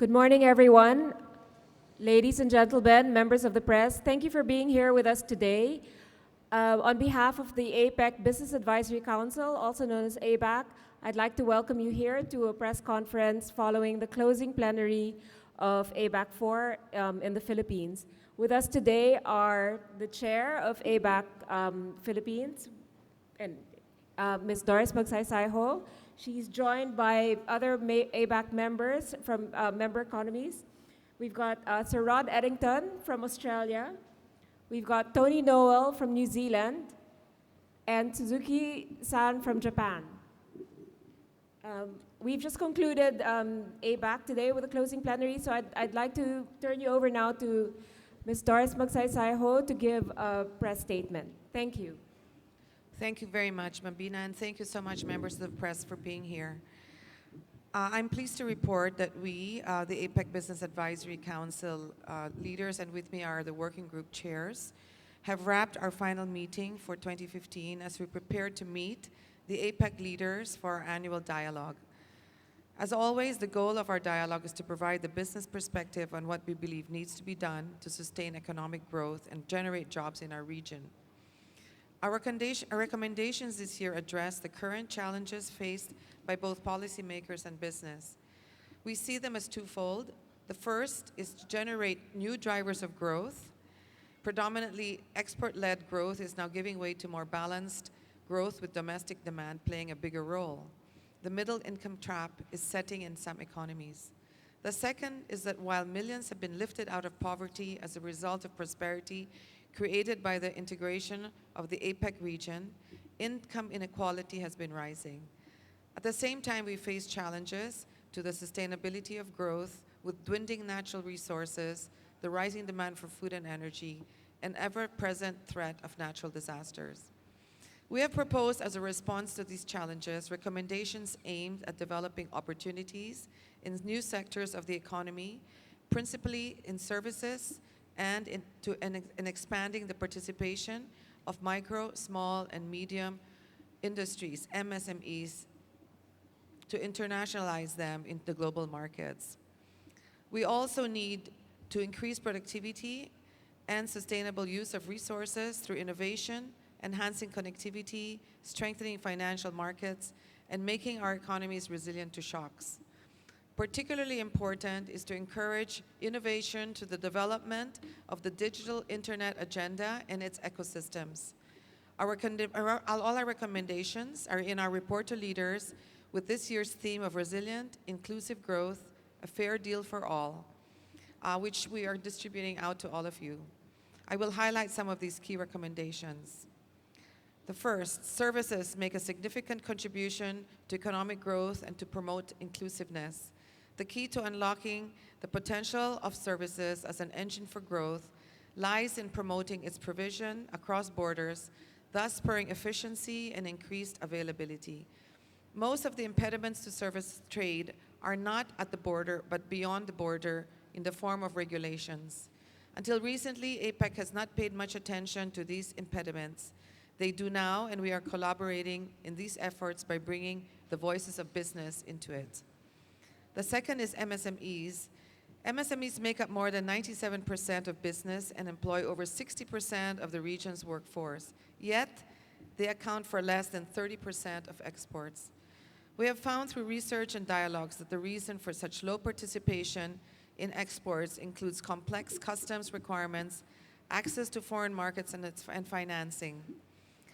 Good morning, everyone. Ladies and gentlemen, members of the press, thank you for being here with us today. On behalf of the APEC Business Advisory Council, also known as ABAC, I'd like to welcome you here to a press conference following the closing plenary of ABAC 4 in the Philippines. With us today are the chair of ABAC Philippines, and Ms. Doris Magsaysay-Ho. She's joined by other ABAC members from member economies. We've got Sir Rod Eddington from Australia. We've got Tony Noel from New Zealand and Suzuki-san from Japan. We've just concluded ABAC today with a closing plenary, so I'd like to turn you over now to Ms. Doris Magsaysay-Ho to give a press statement. Thank you. Thank you very much, Mabina, and thank you so much, members of the press, for being here. I'm pleased to report that we, the APEC Business Advisory Council leaders, and with me are the working group chairs, have wrapped our final meeting for 2015 as we prepare to meet the APEC leaders for our annual dialogue. As always, the goal of our dialogue is to provide the business perspective on what we believe needs to be done to sustain economic growth and generate jobs in our region. Our recommendations this year address the current challenges faced by both policymakers and business. We see them as twofold. The first is to generate new drivers of growth. Predominantly export-led growth is now giving way to more balanced growth with domestic demand playing a bigger role. The middle income trap is setting in some economies. The second is that while millions have been lifted out of poverty as a result of prosperity created by the integration of the APEC region, income inequality has been rising. At the same time, we face challenges to the sustainability of growth with dwindling natural resources, the rising demand for food and energy, and ever-present threat of natural disasters. We have proposed, as a response to these challenges, recommendations aimed at developing opportunities in new sectors of the economy, principally in services, and in expanding the participation of micro, small, and medium industries, MSMEs, to internationalize them in the global markets. We also need to increase productivity and sustainable use of resources through innovation, enhancing connectivity, strengthening financial markets, and making our economies resilient to shocks. Particularly important is to encourage innovation to the development of the digital internet agenda and its ecosystems. All our recommendations are in our report to leaders with this year's theme of resilient, inclusive growth, a fair deal for all, which we are distributing out to all of you. I will highlight some of these key recommendations. The first, services make a significant contribution to economic growth and to promote inclusiveness. The key to unlocking the potential of services as an engine for growth lies in promoting its provision across borders, thus spurring efficiency and increased availability. Most of the impediments to service trade are not at the border, but beyond the border in the form of regulations. Until recently, APEC has not paid much attention to these impediments. They do now, and we are collaborating in these efforts by bringing the voices of business into it. The second is MSMEs. MSMEs make up more than 97% of business and employ over 60% of the region's workforce. Yet, they account for less than 30% of exports. We have found through research and dialogues that the reason for such low participation in exports includes complex customs requirements, access to foreign markets, and financing.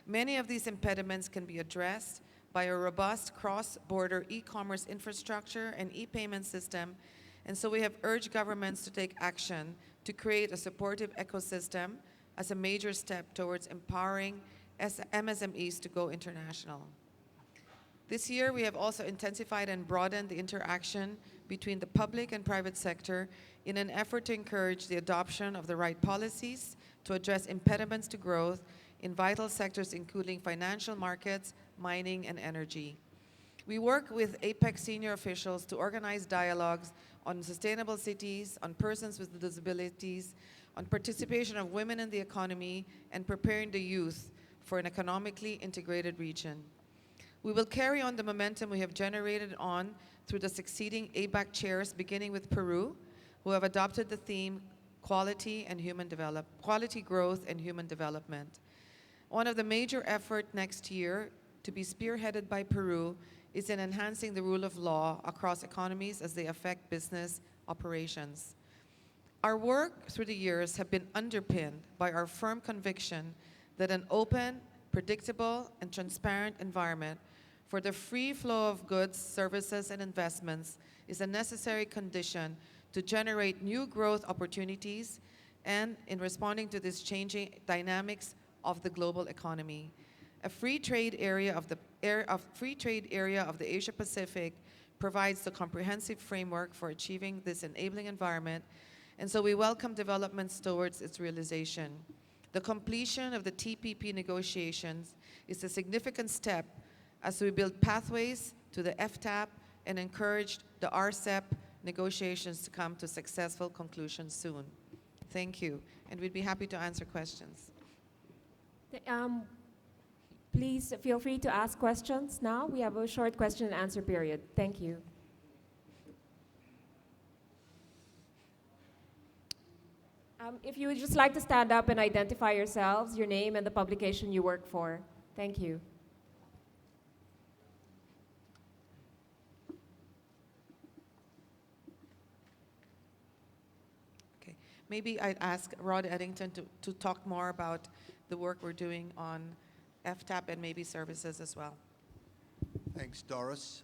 Many of these impediments can be addressed by a robust cross-border e-commerce infrastructure and e-payment system, and so we have urged governments to take action to create a supportive ecosystem as a major step towards empowering MSMEs to go international. This year, we have also intensified and broadened the interaction between the public and private sector in an effort to encourage the adoption of the right policies to address impediments to growth in vital sectors including financial markets, mining, and energy. We work with APEC senior officials to organize dialogues on sustainable cities, on persons with disabilities, on participation of women in the economy, and preparing the youth for an economically integrated region. We will carry on the momentum we have generated on through the succeeding ABAC chairs, beginning with Peru, who have adopted the theme quality growth and human development. One of the major efforts next year to be spearheaded by Peru is in enhancing the rule of law across economies as they affect business operations. Our work through the years have been underpinned by our firm conviction that an open, predictable, and transparent environment for the free flow of goods, services, and investments is a necessary condition to generate new growth opportunities and in responding to this changing dynamics of the global economy. A free trade area of the Asia Pacific provides the comprehensive framework for achieving this enabling environment, and so we welcome developments towards its realization. The completion of the TPP negotiations is a significant step as we build pathways to the FTAP and encourage the RCEP negotiations to come to successful conclusion soon. Thank you, and we'd be happy to answer questions. Please feel free to ask questions now. We have a short question and answer period. Thank you. If you would just like to stand up and identify yourselves, your name and the publication you work for. Thank you. Okay, maybe I'd ask Rod Eddington to talk more about the work we're doing on FTAP and maybe services as well. Thanks, Doris.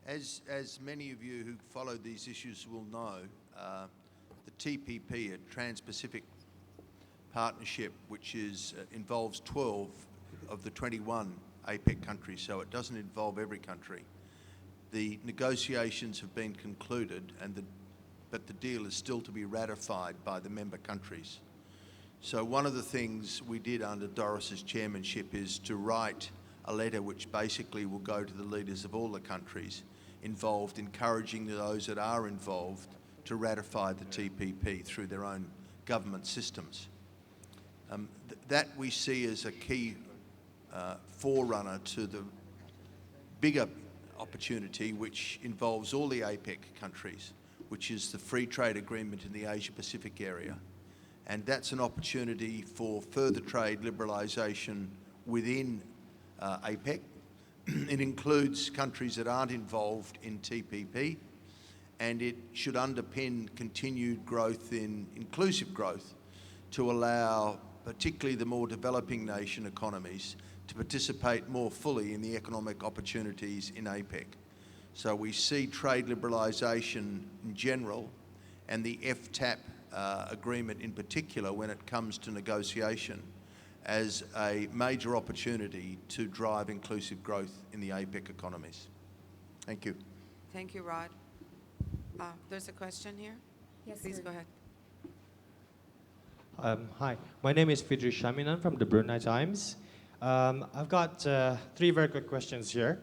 As many of you who follow these issues will know, the TPP, a Trans-Pacific Partnership, which involves 12 of the 21 APEC countries, so it doesn't involve every country. The negotiations have been concluded, but the deal is still to be ratified by the member countries. So one of the things we did under Doris's chairmanship is to write a letter which basically will go to the leaders of all the countries involved, encouraging those that are involved to ratify the TPP through their own government systems. That we see as a key forerunner to the bigger opportunity which involves all the APEC countries, which is the free trade agreement in the Asia Pacific area. And that's an opportunity for further trade liberalisation within APEC. It includes countries that aren't involved in TPP, and it should underpin continued growth in inclusive growth to allow particularly the more developing nation economies to participate more fully in the economic opportunities in APEC. So we see trade liberalisation in general and the FTAP agreement in particular when it comes to negotiation as a major opportunity to drive inclusive growth in the APEC economies. Thank you. Thank you, Rod. There's a question here. Yes, Please sir. go ahead. Hi, my name is Fidri Shaminan from the Brunei Times. I've got 3 very quick questions here.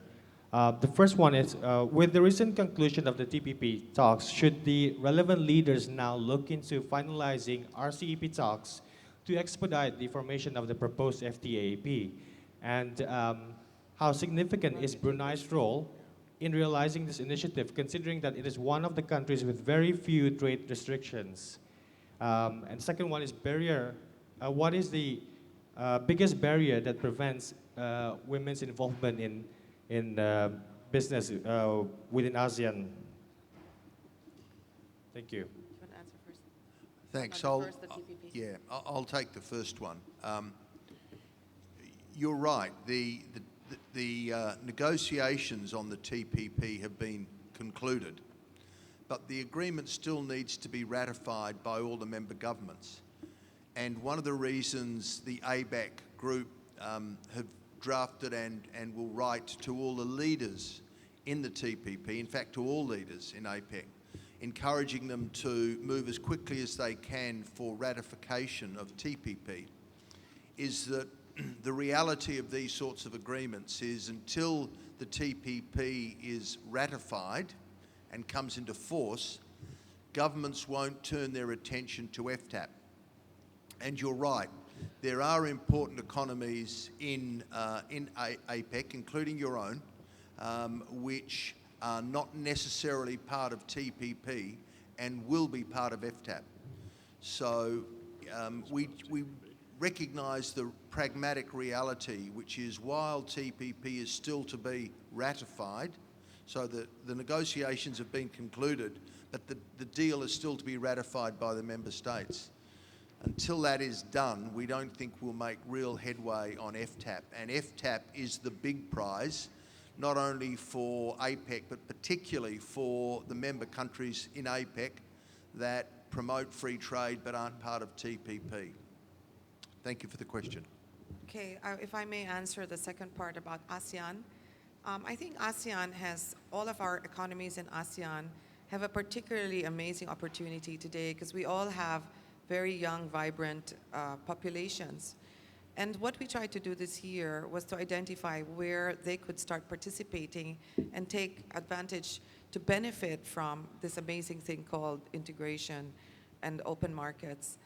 The first one is, with the recent conclusion of the TPP talks, should the relevant leaders now look into finalizing RCEP talks to expedite the formation of the proposed FTAP? And how significant is Brunei's role in realizing this initiative, considering that it is one of the countries with very few trade restrictions? And the second one is barrier. What is the biggest barrier that prevents women's involvement in business within ASEAN? Thank you. You want to answer first? Thanks. First, the TPP. I'll take the first one. You're right. The negotiations on the TPP have been concluded, but the agreement still needs to be ratified by all the member governments. And one of the reasons the ABAC group have drafted and will write to all the leaders in the TPP, in fact to all leaders in APEC, encouraging them to move as quickly as they can for ratification of TPP, is that the reality of these sorts of agreements is until the TPP is ratified and comes into force, governments won't turn their attention to FTAP. And you're right, there are important economies in APEC, including your own, which are not necessarily part of TPP and will be part of FTAP. So we recognise the pragmatic reality, which is while TPP is still to be ratified, so that the negotiations have been concluded, but the deal is still to be ratified by the member states. Until that is done, we don't think we'll make real headway on FTAP. And FTAP is the big prize, not only for APEC, but particularly for the member countries in APEC that promote free trade but aren't part of TPP. Thank you for the question. Okay, if I may answer the second part about ASEAN. I think ASEAN has, all of our economies in ASEAN have a particularly amazing opportunity today because we all have very young, vibrant populations. And what we tried to do this year was to identify where they could start participating and take advantage to benefit from this amazing thing called integration and open markets.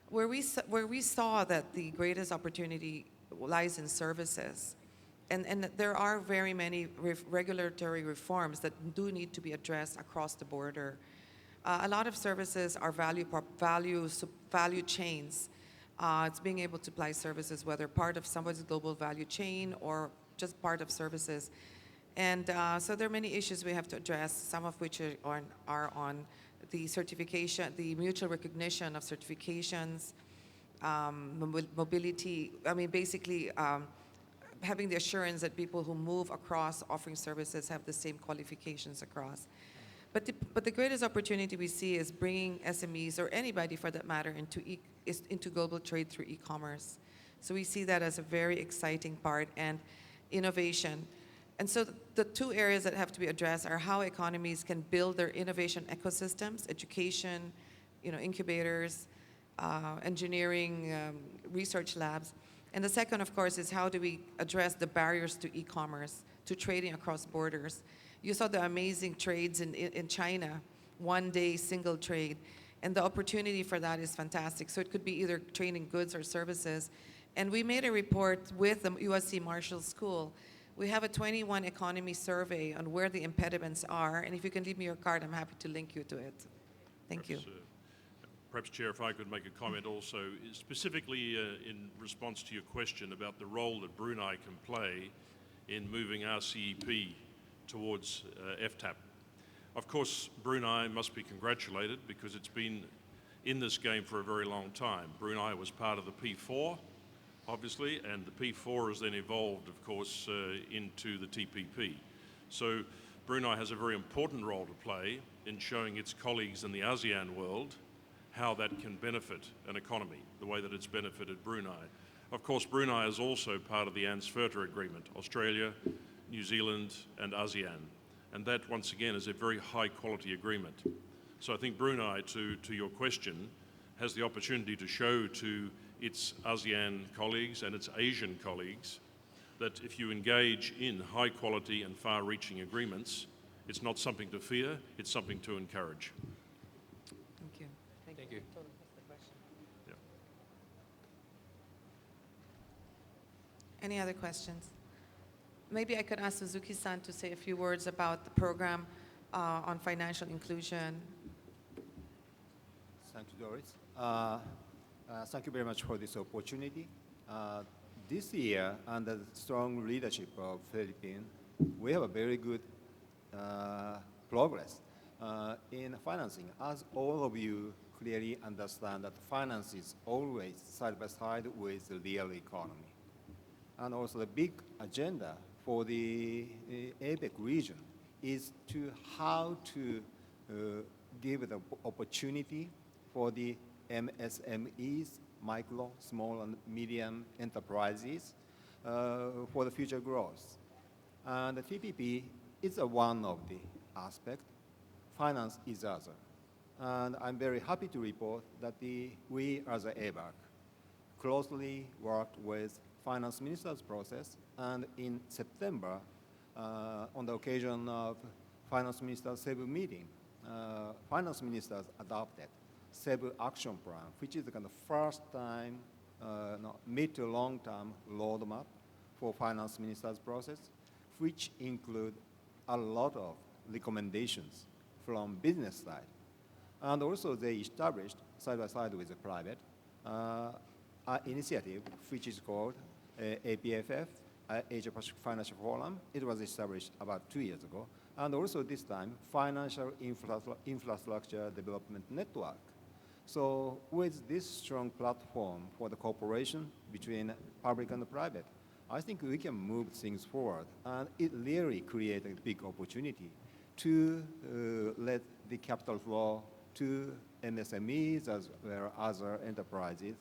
Where we saw that the greatest opportunity lies in services. And there are very many regulatory reforms that do need to be addressed across the border. A lot of services are value chains. It's being able to apply services, whether part of somebody's global value chain or just part of services. And so there are many issues we have to address, some of which are on the certification, the mutual recognition of certifications, mobility, I mean, basically having the assurance that people who move across offering services have the same qualifications across. But the greatest opportunity we see is bringing SMEs, or anybody for that matter, into global trade through e-commerce. So we see that as a very exciting part, and innovation. And so the two areas that have to be addressed are how economies can build their innovation ecosystems, education, incubators, engineering, research labs. And the second, of course, is how do we address the barriers to e-commerce, to trading across borders. You saw the amazing trades in China, one-day single trade, and the opportunity for that is fantastic. So it could be either trading goods or services. And we made a report with the USC Marshall School. We have a 21 economy survey on where the impediments are, and if you can leave me your card, I'm happy to link you to it. Thank you. Perhaps, Chair, if I could make a comment also, specifically in response to your question about the role that Brunei can play in moving RCEP towards FTAP. Of course, Brunei must be congratulated because it's been in this game for a very long time. Brunei was part of the P4, obviously, and the P4 has then evolved, of course, into the TPP. So Brunei has a very important role to play in showing its colleagues in the ASEAN world how that can benefit an economy, the way that it's benefited Brunei. Of course, Brunei is also part of the ANZFERTA agreement, Australia, New Zealand, and ASEAN. And that, once again, is a very high-quality agreement. So I think Brunei, to your question, has the opportunity to show to its ASEAN colleagues and its Asian colleagues that if you engage in high-quality and far-reaching agreements, it's not something to fear, it's something to encourage. Thank you. Thank you. Yeah. Any other questions? Maybe I could ask Suzuki-san to say a few words about the program on financial inclusion. Thank you, Doris. Thank you very much for this opportunity. This year, under the strong leadership of Philippines, we have a very good progress in financing. As all of you clearly understand that finance is always side by side with the real economy. And also the big agenda for the ABAC region is to how to give the opportunity for the MSMEs, micro, small, and medium enterprises for the future growth. And the TPP is one of the aspects. Finance is other. And I'm very happy to report that we as a ABAC closely worked with finance minister's process, and in September, on the occasion of finance minister Cebu meeting, finance ministers adopted Cebu action plan, which is the kind of first time mid to long-term roadmap for finance minister's process, which include a lot of recommendations from business side. And also they established, side by side with the private, an initiative which is called APFF, Asia Pacific Financial Forum. It was established about 2 years ago. And also this time, Financial Infrastructure Development Network. So with this strong platform for the cooperation between public and private, I think we can move things forward. And it really creates a big opportunity to let the capital flow to MSMEs as well as other enterprises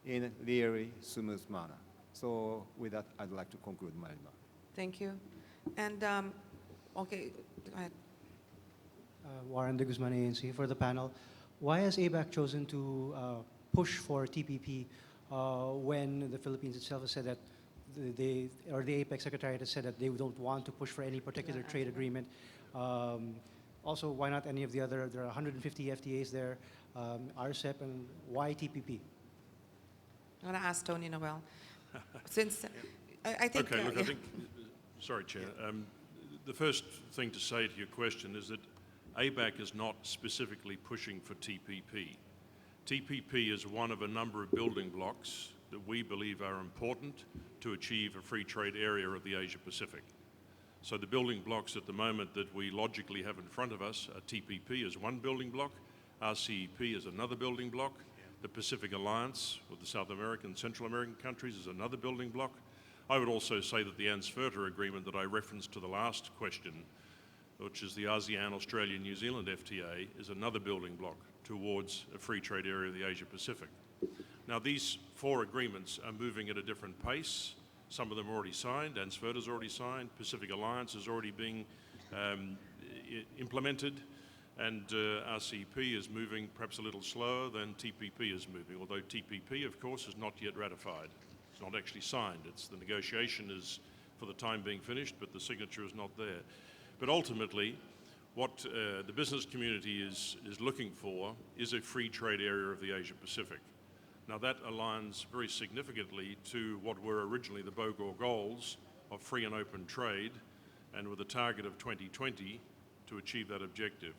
in a very smooth manner. So with that, I'd like to conclude my remarks. Thank you. And, okay, go ahead. Warren de Guzman, ANC, for the panel. Why has ABAC chosen to push for TPP when the Philippines itself has said that the APEC Secretariat has said that they don't want to push for any particular trade agreement? Also, why not any of the other? There are 150 FTAs there, RCEP, and why TPP? I'm going to ask Tony Noel. Since I think... Okay, look, yeah. I think, sorry, Chair. The first thing to say to your question is that ABAC is not specifically pushing for TPP. TPP is one of a number of building blocks that we believe are important to achieve a free trade area of the Asia Pacific. So the building blocks at the moment that we logically have in front of us are TPP is one building block, RCEP is another building block, the Pacific Alliance with the South American, Central American countries is another building block. I would also say that the ANSFERTA agreement that I referenced to the last question, which is the ASEAN, Australia, New Zealand FTA, is another building block towards a free trade area of the Asia Pacific. Now, these four agreements are moving at a different pace. Some of them are already signed, ANSFERTA is already signed, Pacific Alliance is already being implemented, and RCEP is moving perhaps a little slower than TPP is moving, although TPP, of course, is not yet ratified. It's not actually signed. The negotiation is, for the time being, finished, but the signature is not there. But ultimately, what the business community is looking for is a free trade area of the Asia Pacific. Now that aligns very significantly to what were originally the Bogor goals of free and open trade, and with a target of 2020 to achieve that objective.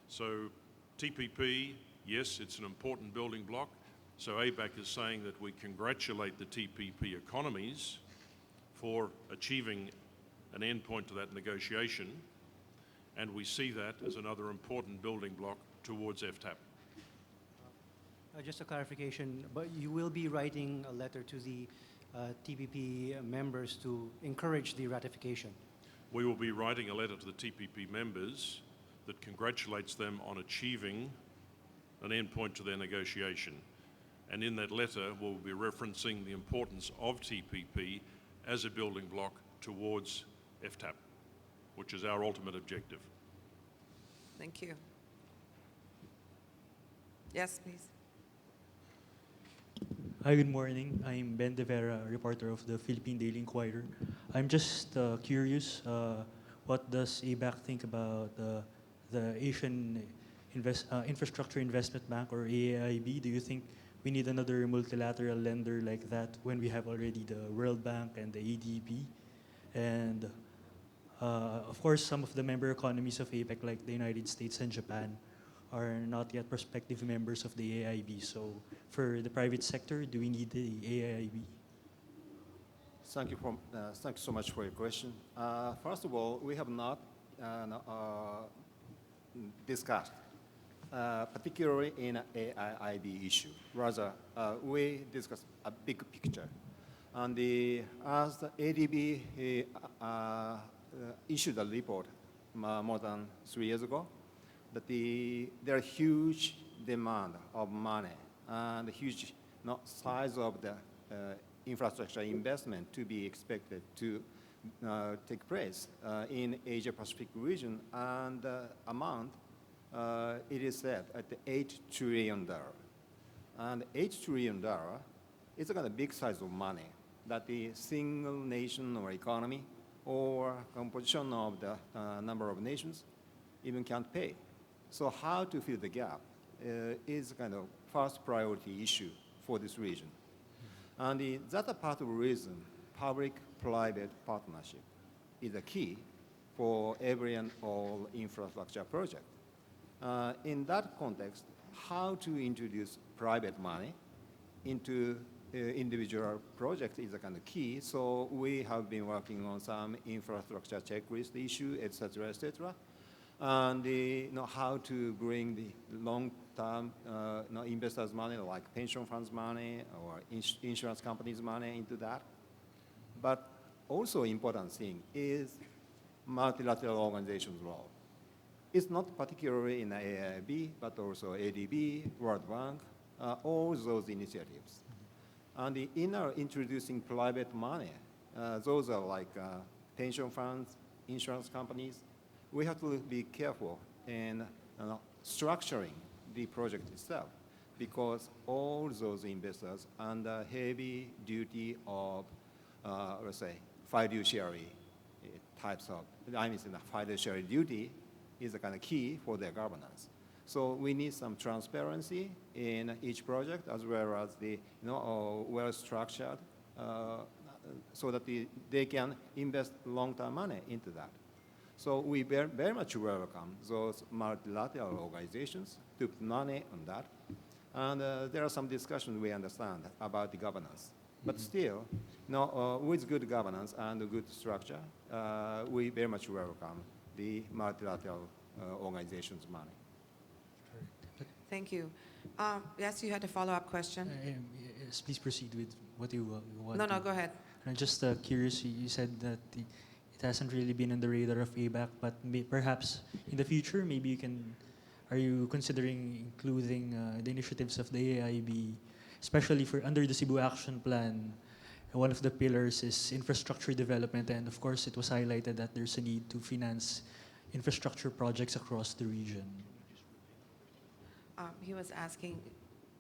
So TPP, yes, it's an important building block. So ABAC is saying that we congratulate the TPP economies for achieving an endpoint to that negotiation, and we see that as another important building block towards FTAP. Just a clarification, but you will be writing a letter to the TPP members to encourage the ratification? We will be writing a letter to the TPP members that congratulates them on achieving an endpoint to their negotiation. And in that letter, we'll be referencing the importance of TPP as a building block towards FTAP, which is our ultimate objective. Thank you. Yes, please. Hi, good morning. I'm Ben De Vera, reporter of the Philippine Daily Inquirer. I'm just curious, what does ABAC think about the Asian Infrastructure Investment Bank, or AIIB? Do you think we need another multilateral lender like that when we have already the World Bank and the ADB? And of course, some of the member economies of APEC, like the United States and Japan, are not yet prospective members of the AIIB. So for the private sector, do we need the AIIB? Thank you so much for your question. First of all, we have not discussed, particularly in AIIB issue. Rather, we discussed a big picture. And as the ADB issued a report more than 3 years ago, that there are huge demand of money and huge size of the infrastructure investment to be expected to take place in Asia Pacific region, and amount it is set at $8 trillion. And $8 trillion is a kind of big size of money that the single nation or economy or composition of the number of nations even can't pay. So how to fill the gap is kind of first priority issue for this region. And that's a part of the reason public-private partnership is a key for every and all infrastructure project. In that context, how to introduce private money into individual projects is a kind of key. So we have been working on some infrastructure checklist issue, et cetera, and how to bring the long-term investors' money, like pension funds money or insurance companies' money into that. But also important thing is multilateral organizations' role. It's not particularly in AIIB, but also ADB, World Bank, all those initiatives. And in our introducing private money, those are like pension funds, insurance companies. We have to be careful in structuring the project itself, because all those investors under heavy duty of, let's say, fiduciary types of, fiduciary duty is a kind of key for their governance. So we need some transparency in each project, as well as the well-structured, so that they can invest long-term money into that. So we very much welcome those multilateral organizations to put money on that. And there are some discussions we understand about the governance. But still, with good governance and good structure, we very much welcome the multilateral organizations' money. Thank you. Yes, you had a follow-up question? Yes, please proceed with what you want. No, go ahead. I'm just curious, you said that it hasn't really been on the radar of ABAC, but perhaps in the future, maybe are you considering including the initiatives of the AIB, especially for under the Cebu Action Plan? One of the pillars is infrastructure development, and of course it was highlighted that there's a need to finance infrastructure projects across the region. He was asking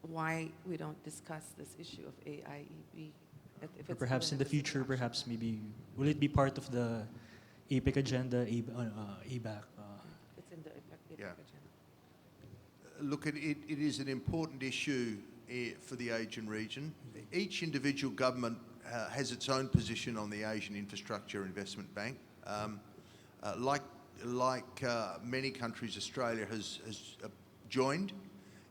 why we don't discuss this issue of AIEB. Or perhaps in the future, perhaps maybe, will it be part of the APEC agenda, ABAC? It's in the APEC Yeah. agenda. Look, it is an important issue for the Asian region. Each individual government has its own position on the Asian Infrastructure Investment Bank. Like many countries, Australia has joined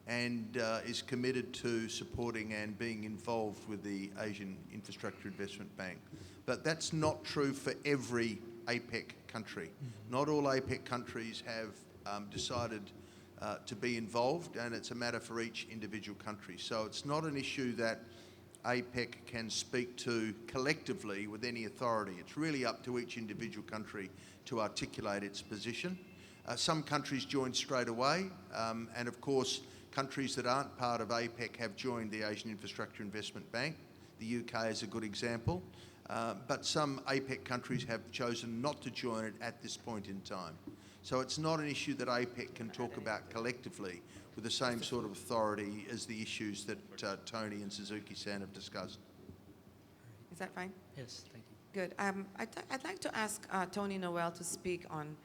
and is committed to supporting and being involved with the Asian Infrastructure Investment Bank. But that's not true for every APEC country. Not all APEC countries have decided to be involved, and it's a matter for each individual country. So it's not an issue that APEC can speak to collectively with any authority. It's really up to each individual country to articulate its position. Some countries joined straight away, and of course, countries that aren't part of APEC have joined the Asian Infrastructure Investment Bank. The UK is a good example. But some APEC countries have chosen not to join it at this point in time. So it's not an issue that APEC can talk about collectively with the same sort of authority as the issues that Tony and Suzuki-san have discussed. Is that fine? Yes, thank you. Good. I'd like to ask Tony Noel to speak on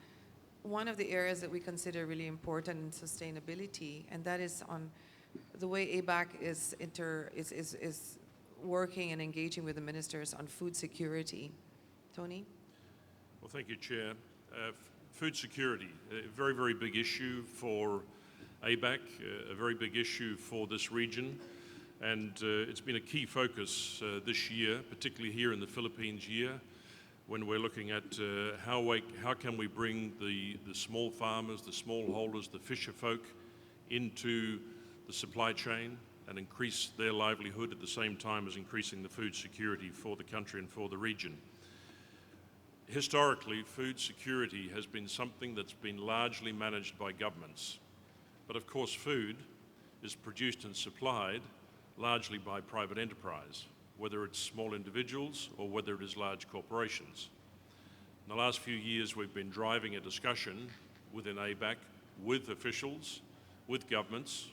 one of the areas that we consider really important in sustainability, and that is on the way ABAC is working and engaging with the ministers on food security. Tony? Well, thank you, Chair. Food security, a very, very big issue for ABAC, a very big issue for this region, and it's been a key focus this year, particularly here in the Philippines year, when we're looking at how can we bring the small farmers, the smallholders, the fisher folk into the supply chain and increase their livelihood at the same time as increasing the food security for the country and for the region. Historically, food security has been something that's been largely managed by governments. But of course, food is produced and supplied largely by private enterprise, whether it's small individuals or whether it is large corporations. In the last few years, we've been driving a discussion within ABAC with officials, with governments,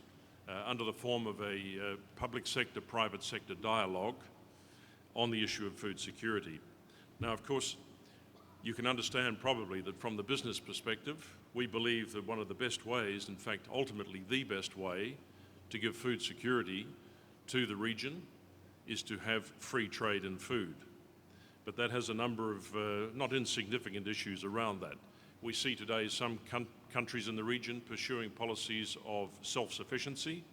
under the form of a public sector, private sector dialogue on the issue of food security. Now, of course, you can understand probably that from the business perspective, we believe that one of the best ways, in fact, ultimately the best way to give food security to the region is to have free trade in food. But that has a number of not insignificant issues around that. We see today some countries in the region pursuing policies of self-sufficiency.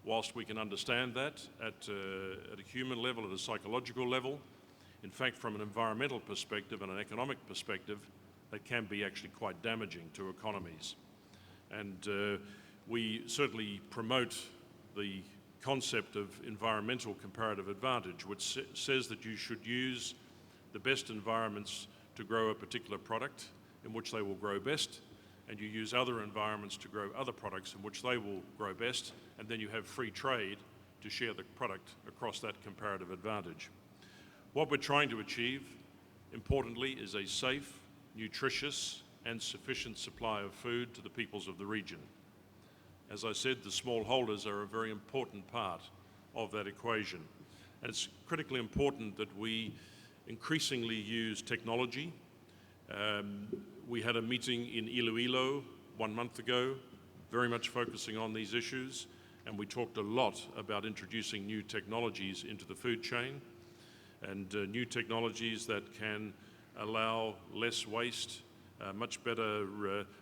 Whilst we can understand that at a human level, at a psychological level, in fact, from an environmental perspective and an economic perspective, that can be actually quite damaging to economies. And we certainly promote the concept of environmental comparative advantage, which says that you should use the best environments to grow a particular product in which they will grow best, and you use other environments to grow other products in which they will grow best, and then you have free trade to share the product across that comparative advantage. What we're trying to achieve, importantly, is a safe, nutritious, and sufficient supply of food to the peoples of the region. As I said, the smallholders are a very important part of that equation. And it's critically important that we increasingly use technology. We had a meeting in Iloilo 1 month ago, very much focusing on these issues, and we talked a lot about introducing new technologies into the food chain, and new technologies that can allow less waste, much better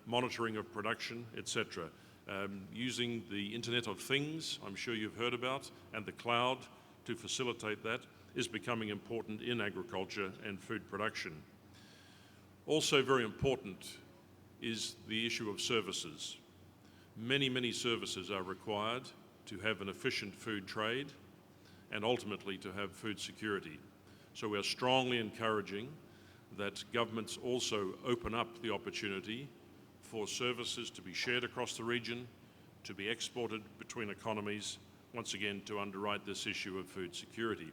monitoring of production, etc. Using the Internet of Things, I'm sure you've heard about, and the cloud to facilitate that is becoming important in agriculture and food production. Also very important is the issue of services. Many, many services are required to have an efficient food trade and ultimately to have food security. So we are strongly encouraging that governments also open up the opportunity for services to be shared across the region, to be exported between economies, once again to underwrite this issue of food security.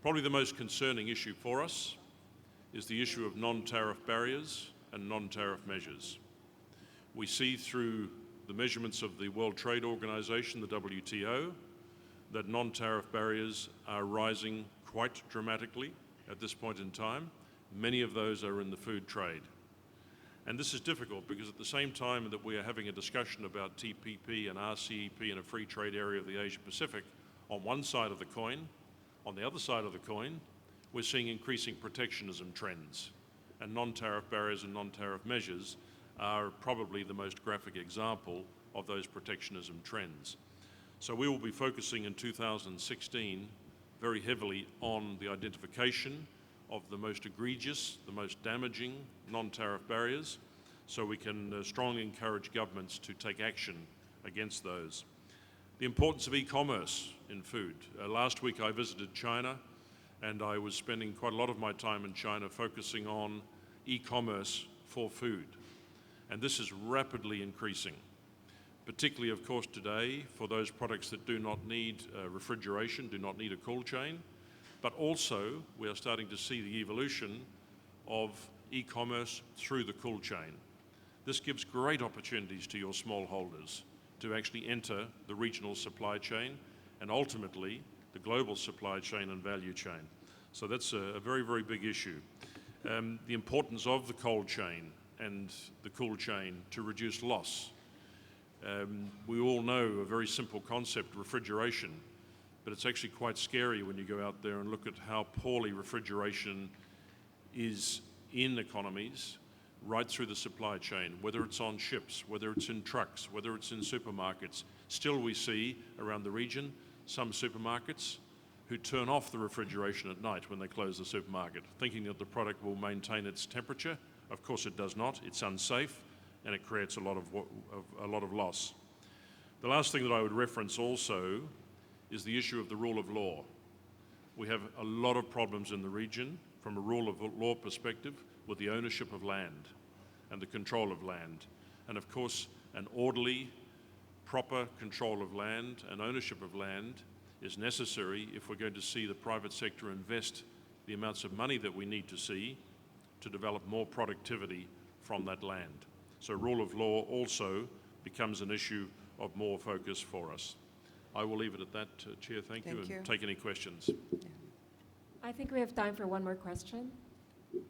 Probably the most concerning issue for us is the issue of non-tariff barriers and non-tariff measures. We see through the measurements of the World Trade Organization, the WTO, that non-tariff barriers are rising quite dramatically at this point in time. Many of those are in the food trade. And this is difficult because at the same time that we are having a discussion about TPP and RCEP in a free trade area of the Asia Pacific, on one side of the coin, on the other side of the coin, we're seeing increasing protectionism trends. And non-tariff barriers and non-tariff measures are probably the most graphic example of those protectionism trends. So we will be focusing in 2016 very heavily on the identification of the most egregious, the most damaging non-tariff barriers, so we can strongly encourage governments to take action against those. The importance of e-commerce in food. Last week I visited China, and I was spending quite a lot of my time in China focusing on e-commerce for food. And this is rapidly increasing, particularly, of course, today for those products that do not need refrigeration, do not need a cold chain. But also, we are starting to see the evolution of e-commerce through the cool chain. This gives great opportunities to your smallholders to actually enter the regional supply chain and ultimately the global supply chain and value chain. So that's a very, very big issue. The importance of the cold chain and the cool chain to reduce loss. We all know a very simple concept, refrigeration. But it's actually quite scary when you go out there and look at how poorly refrigeration is in economies right through the supply chain, whether it's on ships, whether it's in trucks, whether it's in supermarkets. Still we see around the region some supermarkets who turn off the refrigeration at night when they close the supermarket, thinking that the product will maintain its temperature. Of course it does not, it's unsafe, and it creates a lot of loss. The last thing that I would reference also is the issue of the rule of law. We have a lot of problems in the region from a rule of law perspective with the ownership of land and the control of land. And of course, an orderly, proper control of land and ownership of land is necessary if we're going to see the private sector invest the amounts of money that we need to see to develop more productivity from that land. So rule of law also becomes an issue of more focus for us. I will leave it at that, Chair. Thank you, and take any questions. I think we have time for one more question. No?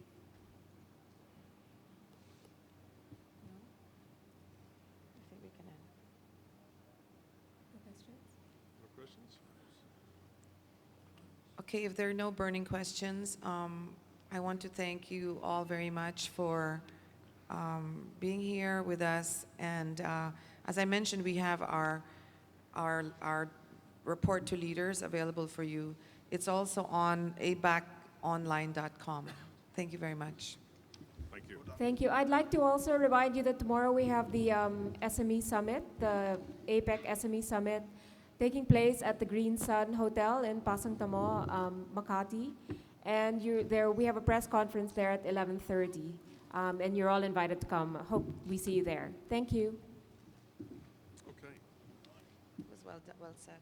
I think we can end. No questions? No questions? Okay, if there are no burning questions, I want to thank you all very much for being here with us. And as I mentioned, we have our report to leaders available for you. It's also on abaconline.com. Thank you very much. Thank you. Thank you. I'd like to also remind you that tomorrow we have the SME Summit, the APEC SME Summit, taking place at the Green Sun Hotel in Pasang Tamo, Makati. And we have a press conference there at 11:30. And you're all invited to come. Hope we see you there. Thank you. Okay. It was well said.